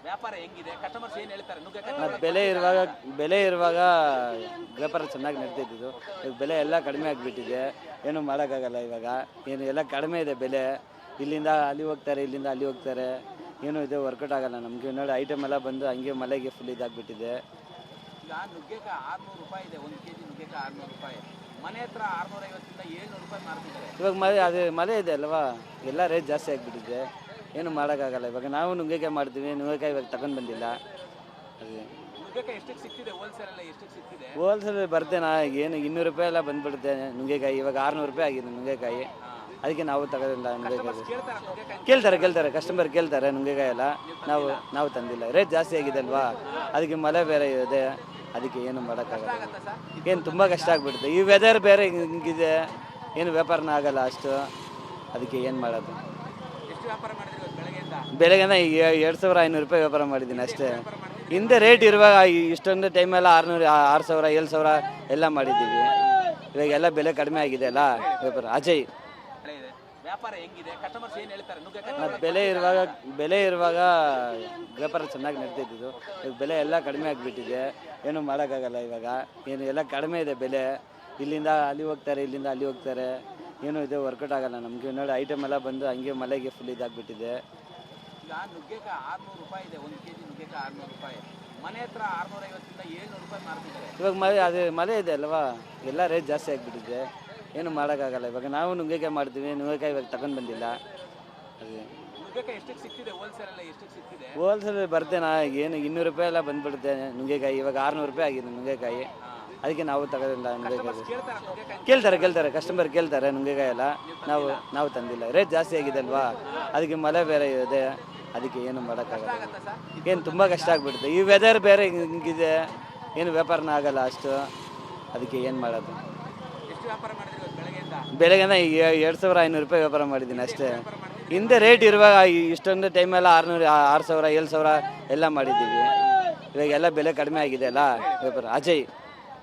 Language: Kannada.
ವ್ಯಾಪಾರ ಹೆಂಗಿದೆ? ಕಸ್ಟಮರ್ಸ್ ಏನು ಹೇಳ್ತಾರೆ? ನುಗ್ಗೆಕಾಯಿ ಬೆಲೆ ಇರುವಾಗ ವ್ಯಾಪಾರ ಚೆನ್ನಾಗಿ ನಡೀತಿದ್ದು. ಈಗ ಬೆಲೆ ಎಲ್ಲ ಕಡಿಮೆ ಆಗಿಬಿಟ್ಟಿದೆ, ಏನು ಮಾಡೋಕ್ಕಾಗಲ್ಲ. ಇವಾಗ ಏನು ಎಲ್ಲ ಕಡಿಮೆ ಇದೆ ಬೆಲೆ. ಇಲ್ಲಿಂದ ಅಲ್ಲಿ ಹೋಗ್ತಾರೆ, ಇಲ್ಲಿಂದ ಅಲ್ಲಿ ಹೋಗ್ತಾರೆ, ಏನು ಇದು ವರ್ಕೌಟ್ ಆಗಲ್ಲ ನಮಗೆ. ನೋಡಿ ಐಟಮ್ ಎಲ್ಲ ಬಂದು ಹಂಗೆ ಮಳೆಗೆ ಫುಲ್ ಇದಾಗ್ಬಿಟ್ಟಿದೆ. ಈಗ ನುಗ್ಗೆಕಾಯಿ 600 ರೂಪಾಯಿ ಇದೆ, 1 kg ನುಗ್ಗೆಕಾಯಿ 600 ರೂಪಾಯಿ. ಮನೆ ಹತ್ರ 650 700 ರೂಪಾಯಿ ಮಾರ್ತಿದ್ದಾರೆ. ಇವಾಗ ಮಳೆ ಇದೆ ಅಲ್ವಾ, ಎಲ್ಲ ರೇಟ್ ಜಾಸ್ತಿ ಆಗಿಬಿಟ್ಟಿದೆ, ಏನು ಮಾಡೋಕ್ಕಾಗಲ್ಲ. ಇವಾಗ ನಾವು ನುಗ್ಗೆಕಾಯಿ ಮಾಡ್ತೀವಿ, ನುಗ್ಗೆಕಾಯಿ ಇವಾಗ ತಗೊಂಡು ಬಂದಿಲ್ಲ. ಅದೇ ನುಗ್ಗೆಕಾಯಿ ಎಷ್ಟಕ್ಕೆ ಸಿಗ್ತಿದೆ? ಹೋಲ್ಸೇಲ್ ಎಲ್ಲ ಎಷ್ಟಕ್ಕೆ ಸಿಗ್ತಿದೆ? ಹೋಲ್ಸೇಲ್ ಬರ್ತೇನಾ, ಏನು 200 ರೂಪಾಯಿ ಎಲ್ಲ ಬಂದ್ಬಿಡುತ್ತೆ ನುಗ್ಗೆಕಾಯಿ. ಇವಾಗ 600 ರೂಪಾಯಿ ಆಗಿದೆ ನುಗ್ಗೆಕಾಯಿ, ಅದಕ್ಕೆ ನಾವು ತಗೋದಿಲ್ಲ ನುಗ್ಗೆಕಾಯಿ. ಕೇಳ್ತಾರೆ ಕಸ್ಟಮರ್ ಕೇಳ್ತಾರೆ ನುಗ್ಗೆಕಾಯಿ ಎಲ್ಲ. ನಾವು ತಂದಿಲ್ಲ, ರೇಟ್ ಜಾಸ್ತಿ ಆಗಿದೆ ಅಲ್ವಾ, ಅದಕ್ಕೆ ಮಳೆ ಬೇರೆ ಇದೆ, ಅದಕ್ಕೆ ಏನು ಮಾಡೋಕ್ಕಾಗಲ್ಲ. ಏನು ತುಂಬ ಕಷ್ಟ ಆಗಿಬಿಡುತ್ತೆ. ಈ ವೆದರ್ ಬೇರೆ ಹಿಂಗಿದೆ, ಏನು ವ್ಯಾಪಾರನ ಆಗಲ್ಲ ಅಷ್ಟು, ಅದಕ್ಕೆ ಏನು ಮಾಡೋದು. ಎಷ್ಟು ವ್ಯಾಪಾರ ಮಾಡಿದ್ರಿ ಇವತ್ತು ಬೆಳಗ್ಗೆಯಿಂದ? ಬೆಳಗ್ಗೆನ 2500 ರೂಪಾಯಿ ವ್ಯಾಪಾರ ಮಾಡಿದ್ದೀನಿ ಅಷ್ಟೇ. ಹಿಂದೆ ರೇಟ್ ಇರುವಾಗ ಇಷ್ಟೊಂದು ಟೈಮೆಲ್ಲ 600 6000 7000 ಎಲ್ಲ ಮಾಡಿದ್ದೀವಿ. ಇವಾಗ ಎಲ್ಲ ಬೆಲೆ ಕಡಿಮೆ ಆಗಿದೆ ಅಲ್ಲ ವ್ಯಾಪಾರ. ಅಜಯ್. ವ್ಯಾಪಾರ ಹೆಂಗಿದೆ? ಕಸ್ಟಮರ್ಸ್ ಏನು ಹೇಳ್ತಾರೆ? ನುಗ್ಗೆಕಾಯಿ ಬೆಲೆ ಇರುವಾಗ ವ್ಯಾಪಾರ ಚೆನ್ನಾಗಿ ನಡೀತಿದ್ದು. ಈಗ ಬೆಲೆ ಎಲ್ಲ ಕಡಿಮೆ ಆಗಿಬಿಟ್ಟಿದೆ, ಏನು ಮಾಡೋಕ್ಕಾಗಲ್ಲ. ಇವಾಗ ಏನು ಎಲ್ಲ ಕಡಿಮೆ ಇದೆ ಬೆಲೆ. ಇಲ್ಲಿಂದ ಅಲ್ಲಿ ಹೋಗ್ತಾರೆ, ಇಲ್ಲಿಂದ ಅಲ್ಲಿ ಹೋಗ್ತಾರೆ, ಏನು ಇದು ವರ್ಕೌಟ್ ಆಗಲ್ಲ ನಮಗೆ. ನೋಡಿ ಐಟಮ್ ಎಲ್ಲ ಬಂದು ಹಂಗೆ ಮಳೆಗೆ ಫುಲ್ ಇದಾಗ್ಬಿಟ್ಟಿದೆ. ಈಗ ನುಗ್ಗೆಕಾಯಿ 600 ರೂಪಾಯಿ ಇದೆ, 1 kg ನುಗ್ಗೆಕಾಯಿ 600 ರೂಪಾಯಿ. ಮನೆ ಹತ್ರ 650 700 ರೂಪಾಯಿ ಮಾರ್ತಿದ್ದಾರೆ. ಇವಾಗ ಮಳೆ ಇದೆ ಅಲ್ವಾ, ಎಲ್ಲ ರೇಟ್ ಜಾಸ್ತಿ ಆಗಿಬಿಟ್ಟಿದೆ, ಏನು ಮಾಡೋಕ್ಕಾಗಲ್ಲ. ಇವಾಗ ನಾವು ನುಗ್ಗೆಕಾಯಿ ಮಾಡ್ತೀವಿ, ನುಗ್ಗೆಕಾಯಿ ಇವಾಗ ತಗೊಂಡು ಬಂದಿಲ್ಲ. ಅದೇ ನುಗ್ಗೆಕಾಯಿ ಎಷ್ಟಕ್ಕೆ ಸಿಗ್ತಿದೆ? ಹೋಲ್ಸೇಲ್ ಎಲ್ಲ ಎಷ್ಟಕ್ಕೆ ಸಿಗ್ತಿದೆ? ಹೋಲ್ಸೇಲ್ ಬರ್ತೇನಾ, ಏನು 200 ರೂಪಾಯಿ ಎಲ್ಲ ಬಂದ್ಬಿಡುತ್ತೆ ನುಗ್ಗೆಕಾಯಿ. ಇವಾಗ 600 ರೂಪಾಯಿ ಆಗಿದೆ ನುಗ್ಗೆಕಾಯಿ, ಅದಕ್ಕೆ ನಾವು ತಗೋದಿಲ್ಲ ನುಗ್ಗೆಕಾಯಿ. ಕೇಳ್ತಾರೆ ಕಸ್ಟಮರ್ ಕೇಳ್ತಾರೆ ನುಗ್ಗೆಕಾಯಿ ಎಲ್ಲ. ನಾವು ತಂದಿಲ್ಲ, ರೇಟ್ ಜಾಸ್ತಿ ಆಗಿದೆ ಅಲ್ವಾ, ಅದಕ್ಕೆ ಮಳೆ ಬೇರೆ ಇದೆ, ಅದಕ್ಕೆ ಏನು ಮಾಡೋಕ್ಕಾಗಲ್ಲ. ಏನು ತುಂಬ ಕಷ್ಟ ಆಗಿಬಿಡುತ್ತೆ. ಈ ವೆದರ್ ಬೇರೆ ಹಿಂಗಿದೆ, ಏನು ವ್ಯಾಪಾರನ ಆಗಲ್ಲ ಅಷ್ಟು, ಅದಕ್ಕೆ ಏನು ಮಾಡೋದು. ಎಷ್ಟು ವ್ಯಾಪಾರ ಮಾಡಿದ್ರಿ ಇವತ್ತು ಬೆಳಗ್ಗೆಯಿಂದ? ಬೆಳಗ್ಗೆನ 2500 ರೂಪಾಯಿ ವ್ಯಾಪಾರ ಮಾಡಿದ್ದೀನಿ ಅಷ್ಟೇ. ಹಿಂದೆ ರೇಟ್ ಇರುವಾಗ ಇಷ್ಟೊಂದು ಟೈಮೆಲ್ಲ 600 6000 7000 ಎಲ್ಲ ಮಾಡಿದ್ದೀವಿ. ಇವಾಗ ಎಲ್ಲ ಬೆಲೆ ಕಡಿಮೆ ಆಗಿದೆ ಅಲ್ಲ ವ್ಯಾಪಾರ. ಅಜಯ್.